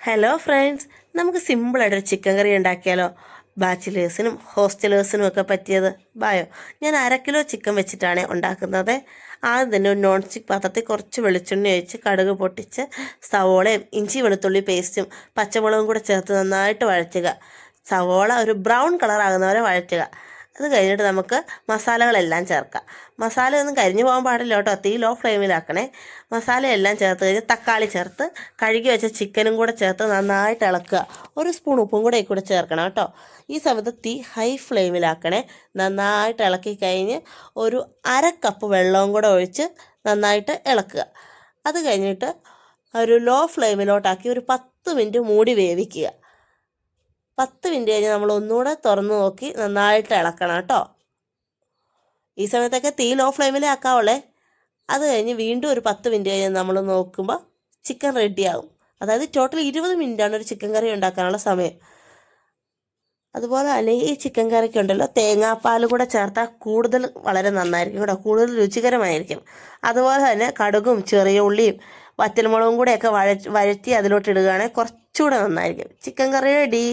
Hello friends, നമുക്ക് സിമ്പിളായിട്ടൊരു chicken കറി ഉണ്ടാക്കിയാലോ? ബാച്ചിലേഴ്സിനും ഹോസ്റ്റലേഴ്സിനും ഒക്കെ പറ്റിയത്. ബായോ, ഞാൻ 1/2 കിലോ ചിക്കൻ വെച്ചിട്ടാണ് ഉണ്ടാക്കുന്നത്. ആദ്യം തന്നെ ഒരു നോൺ സ്റ്റിക്ക് പാത്രത്തിൽ കുറച്ച് വെളിച്ചെണ്ണ ഒഴിച്ച് കടുക് പൊട്ടിച്ച് സവോളയും ഇഞ്ചി വെളുത്തുള്ളി പേസ്റ്റും പച്ചമുളകും കൂടെ ചേർത്ത് നന്നായിട്ട് വഴറ്റുക. സവോള ഒരു ബ്രൗൺ കളറാകുന്നവരെ വഴറ്റുക. അത് കഴിഞ്ഞിട്ട് നമുക്ക് മസാലകളെല്ലാം ചേർക്കാം. മസാലയൊന്നും കരിഞ്ഞു പോകാൻ പാടില്ല കേട്ടോ, തീ ലോ ഫ്ലെയിമിലാക്കണേ. മസാലയെല്ലാം ചേർത്ത് കഴിഞ്ഞ് തക്കാളി ചേർത്ത് കഴുകി വെച്ച ചിക്കനും കൂടെ ചേർത്ത് നന്നായിട്ട് ഇളക്കുക. ഒരു സ്പൂൺ ഉപ്പും കൂടെ ചേർക്കണം കേട്ടോ. ഈ സമയത്ത് തീ ഹൈ ഫ്ലെയിമിലാക്കണേ. നന്നായിട്ട് ഇളക്കി കഴിഞ്ഞ് ഒരു 1/2 കപ്പ് വെള്ളവും കൂടെ ഒഴിച്ച് നന്നായിട്ട് ഇളക്കുക. അത് കഴിഞ്ഞിട്ട് ഒരു ലോ ഫ്ലെയിമിലോട്ടാക്കി ഒരു 10 മിനിറ്റ് മൂടി വേവിക്കുക. 10 മിനിറ്റ് കഴിഞ്ഞ് നമ്മൾ ഒന്നുകൂടെ തുറന്ന് നോക്കി നന്നായിട്ട് ഇളക്കണം കേട്ടോ. ഈ സമയത്തൊക്കെ തീ ലോ ഫ്ലെയിമിലേ ആക്കാവുള്ളേ. അത് കഴിഞ്ഞ് വീണ്ടും ഒരു 10 മിനിറ്റ് കഴിഞ്ഞ് നമ്മൾ നോക്കുമ്പോൾ ചിക്കൻ റെഡിയാകും. അതായത് ടോട്ടൽ 20 മിനിറ്റാണ് ഒരു ചിക്കൻ കറി ഉണ്ടാക്കാനുള്ള സമയം. അതുപോലെ തന്നെ ഈ ചിക്കൻ കറിക്ക് ഉണ്ടല്ലോ, തേങ്ങാപ്പാൽ കൂടെ ചേർത്താൽ കൂടുതൽ വളരെ നന്നായിരിക്കും കേട്ടോ, കൂടുതൽ രുചികരമായിരിക്കും. അതുപോലെ തന്നെ കടുകും ചെറിയ ഉള്ളിയും വറ്റൽമുളകും കൂടെയൊക്കെ വഴറ്റി അതിലോട്ട് ഇടുകയാണെങ്കിൽ കുറച്ചുകൂടെ നന്നായിരിക്കും. ചിക്കൻ കറി റെഡി.